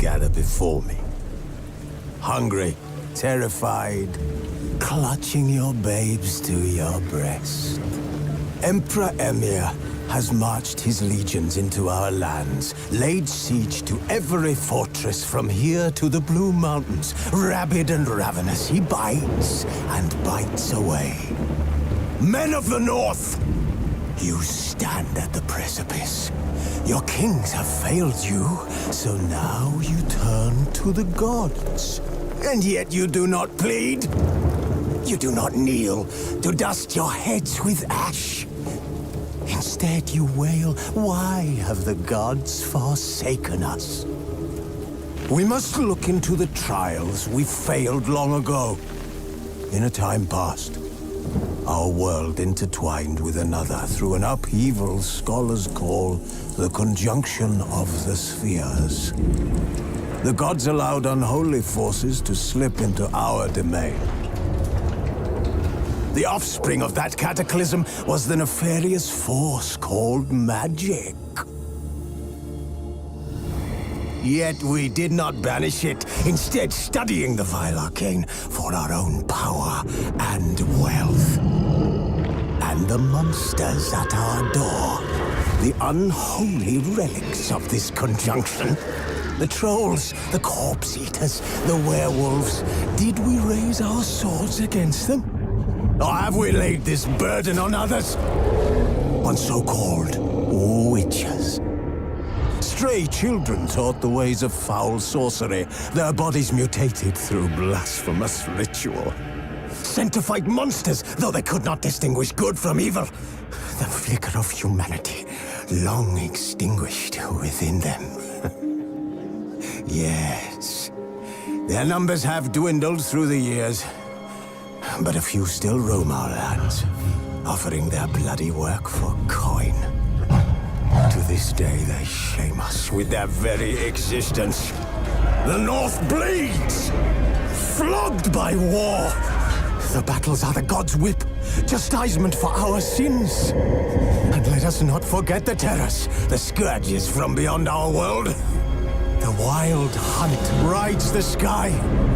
gather before me. Hungry, terrified, clutching your babes to your breast. Emperor Emir has marched his legions into our lands, laid siege to every fortress from here to the Blue Mountains. Rabid and ravenous, he bites and bites away. Men of the North, you stand at the precipice. Your kings have failed you, so now you turn to the gods. And yet you do not plead. You do not kneel to dust your heads with ash. Instead you wail, why have the gods forsaken us? We must look into the trials we failed long ago. In a time past, our world intertwined with another through an upheaval scholars call the conjunction of the spheres. The gods allowed unholy forces to slip into our domain. The offspring of that cataclysm was the nefarious force called magic. Yet we did not banish it, instead studying the vile arcane for our own power and wealth. And the monsters at our door, the unholy relics of this conjunction. The trolls, the corpse eaters, the werewolves. Did we raise our swords against them? Or have we laid this burden on others? On so-called witches. Stray children taught the ways of foul sorcery, their bodies mutated through blasphemous ritual. Sent to fight monsters, though they could not distinguish good from evil. The flicker of humanity, long extinguished within them. Yes, their numbers have dwindled through the years. But a few still roam our lands, offering their bloody work for coin. To this day, they shame us with their very existence. The North bleeds, flogged by war. The battles are the gods' whip, chastisement for our sins. And let us not forget the terrors, the scourges from beyond our world. The wild hunt rides the sky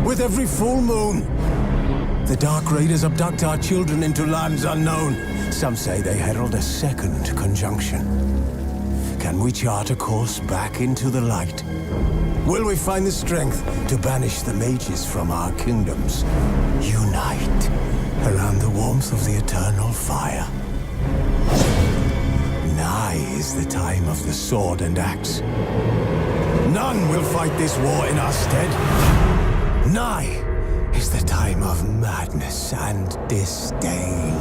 with every full moon. The Dark Raiders abduct our children into lands unknown. Some say they herald a second conjunction. Can we chart a course back into the light? Will we find the strength to banish the mages from our kingdoms? Unite around the warmth of the eternal fire. Nigh is the time of the sword and axe. None will fight this war in our stead. Nigh is the time of madness and disdain.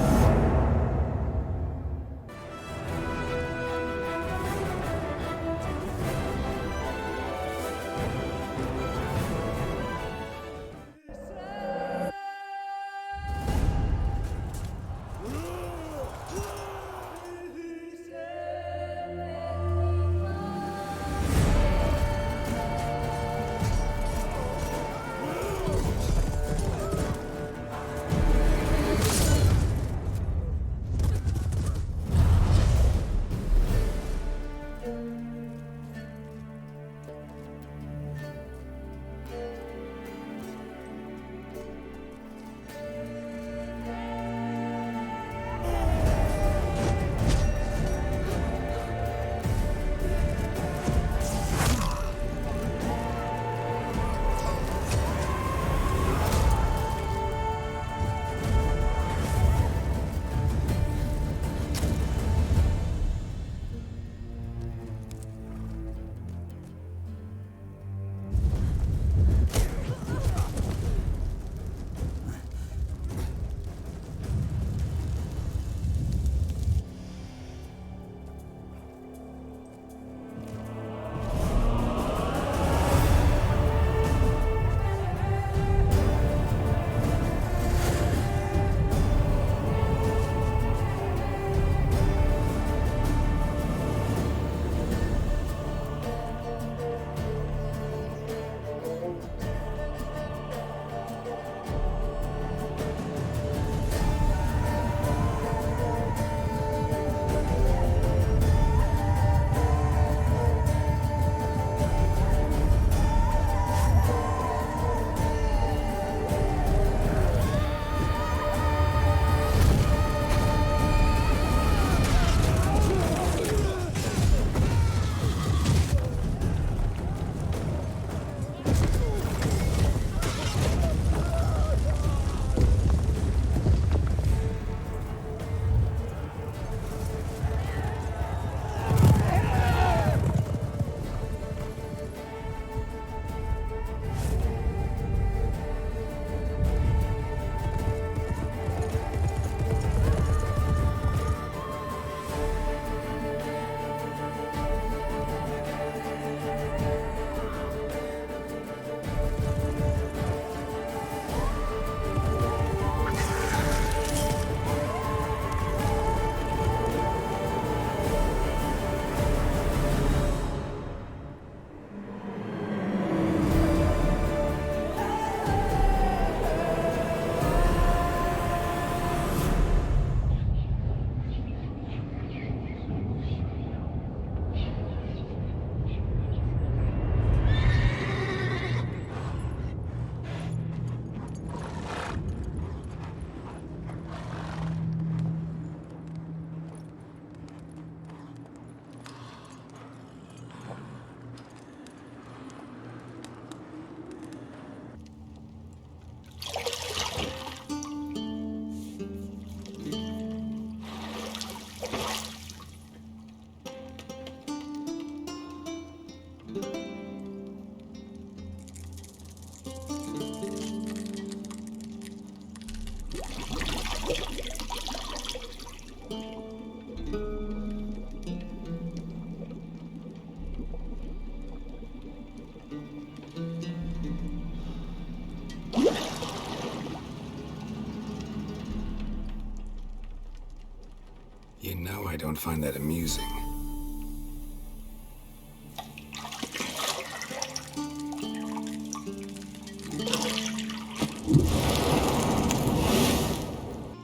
know I don't find that amusing.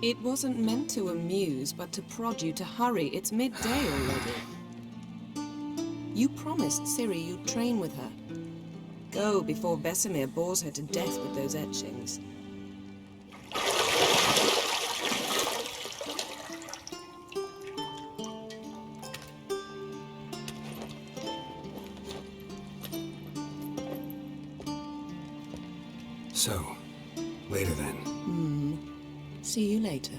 It wasn't meant to amuse, but to prod you to hurry. It's midday already. You promised Ciri you'd train with her. Go before Vesemir bores her to death with those etchings. So, later then. See you later.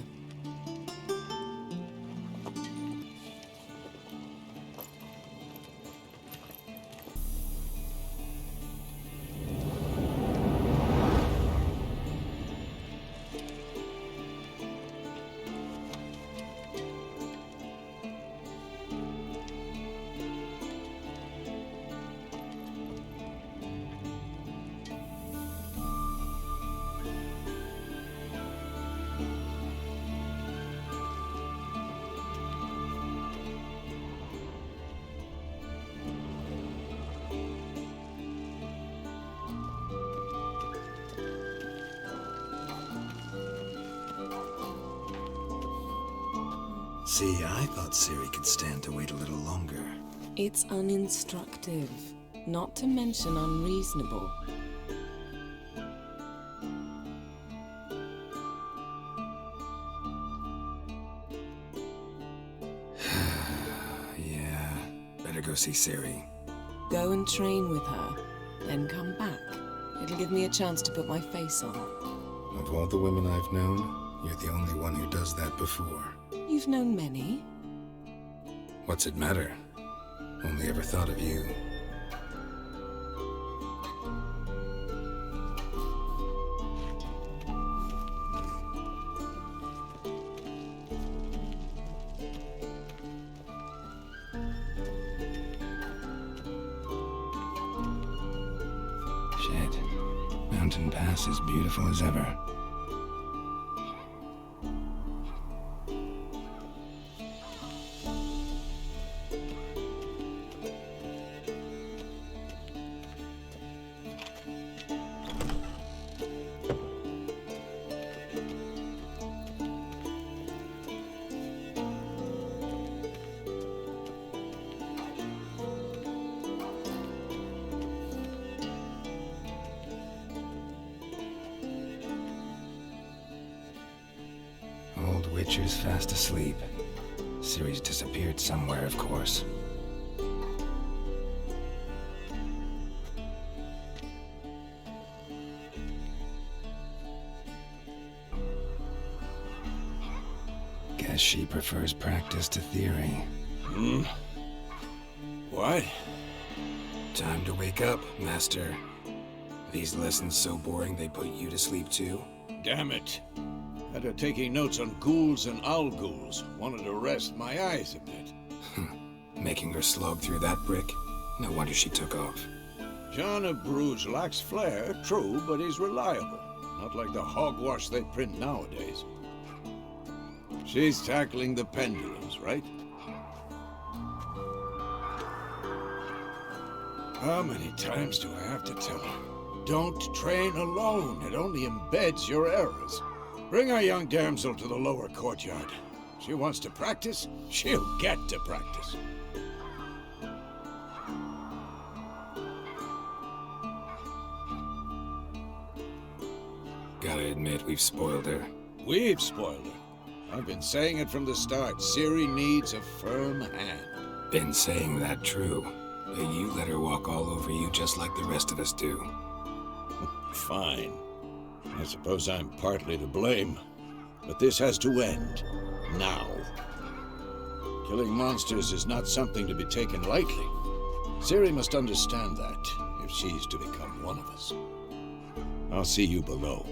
See, I thought Ciri could stand to wait a little longer. It's uninstructive, not to mention unreasonable. Yeah, better go see Ciri. Go and train with her, then come back. It'll give me a chance to put my face on. Of all the women I've known, you're the only one who does that before. You've known many. What's it matter? Only ever thought of you. Shit. Mountain Pass is beautiful as ever. Old Witcher's fast asleep. Ciri's disappeared somewhere, of course. Guess she prefers practice to theory. What? Time to wake up, Master. These lessons so boring they put you to sleep too? Damn it. After taking notes on ghouls and owl ghouls, wanted to rest my eyes a bit. Making her slog through that brick? No wonder she took off. John of Bruges lacks flair, true, but he's reliable. Not like the hogwash they print nowadays. She's tackling the pendulums, right? How many times do I have to tell her? Don't train alone. It only embeds your errors. Bring our young damsel to the lower courtyard. She wants to practice, she'll get to practice. Gotta admit, we've spoiled her. We've spoiled her. I've been saying it from the start. Ciri needs a firm hand. Been saying that true. But you let her walk all over you just like the rest of us do. Fine. I suppose I'm partly to blame. But this has to end. Now. Killing monsters is not something to be taken lightly. Ciri must understand that, if she's to become one of us. I'll see you below.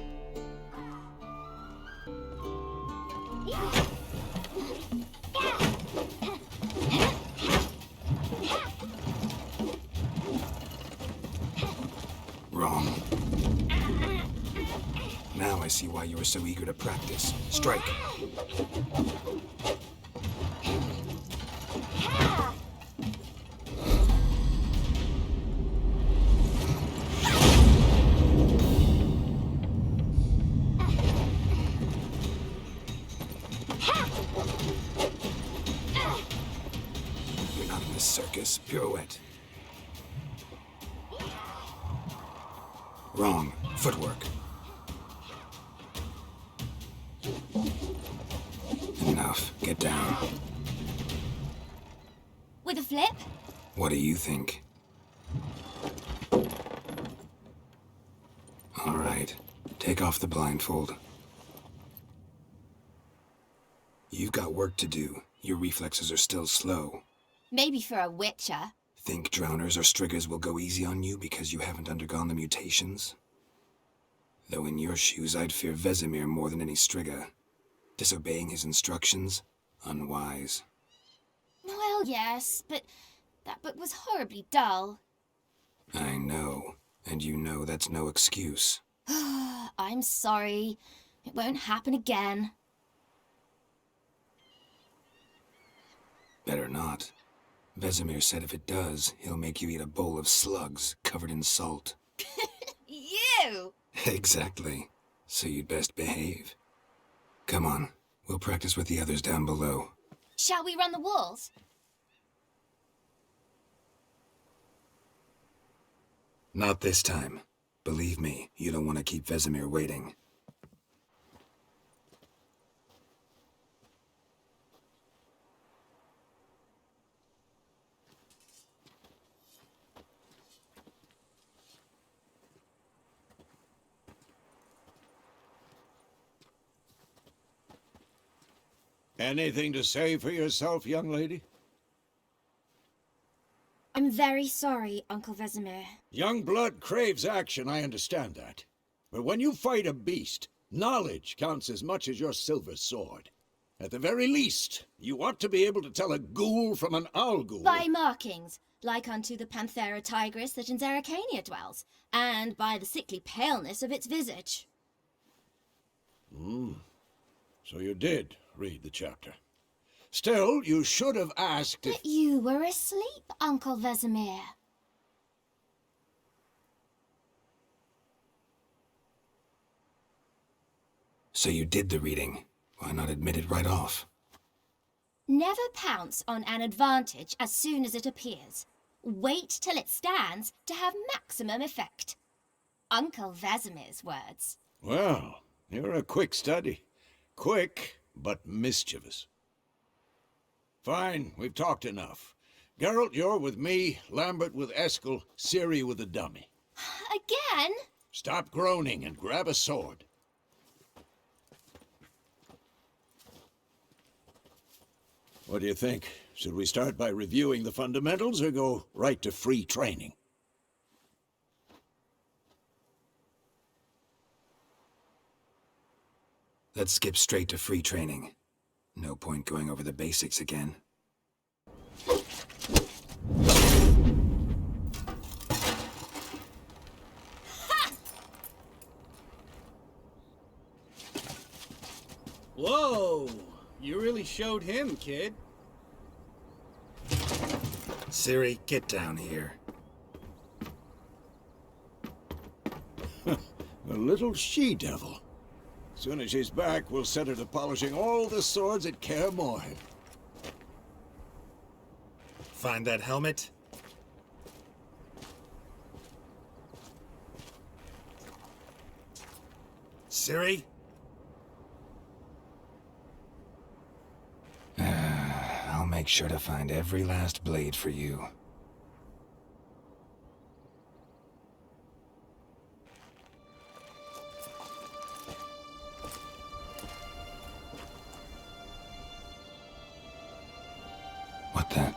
Wrong. Now I see why you were so eager to practice. Strike. circus. Pirouette. Wrong. Footwork. Enough. Get down. With a flip? What do you think? All right. Take off the blindfold. You've got work to do. Your reflexes are still slow. Maybe for a witcher. Think drowners or striggers will go easy on you because you haven't undergone the mutations? Though in your shoes, I'd fear Vesemir more than any strigger. Disobeying his instructions? Unwise. Well, yes, but that book was horribly dull. I know, and you know that's no excuse. I'm sorry. It won't happen again. Better not. Vesemir said if it does, he'll make you eat a bowl of slugs covered in salt. You! Exactly. So you'd best behave. Come on, we'll practice with the others down below. Shall we run the walls? Not this time. Believe me, you don't want to keep Vesemir waiting. Anything to say for yourself, young lady? I'm very sorry, Uncle Vesemir. Young blood craves action, I understand that. But when you fight a beast, knowledge counts as much as your silver sword. At the very least, you ought to be able to tell a ghoul from an owl ghoul. By markings, like unto the Panthera tigris that in Zerrikania dwells, and by the sickly paleness of its visage. So you did read the chapter. Still, you should have asked if... But you were asleep, Uncle Vesemir. So you did the reading. Why not admit it right off? Never pounce on an advantage as soon as it appears. Wait till it stands to have maximum effect. Uncle Vesemir's words. Well, you're a quick study. Quick, but mischievous. Fine, we've talked enough. Gerald, you're with me, Lambert with Eskel, Ciri with the dummy. Again? Stop groaning and grab a sword. What do you think? Should we start by reviewing the fundamentals or go right to free training? Let's skip straight to free training. No point going over the basics again. Whoa! You really showed him, kid. Ciri, get down here. A little she-devil. Soon as she's back, we'll set her to polishing all the swords at Kaer Morhen. Find that helmet? Ciri? I'll make sure to find every last blade for you. What the?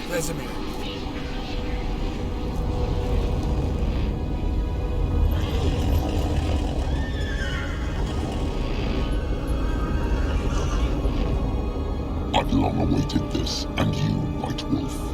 Vesemir. I've long awaited this, and you, White Wolf,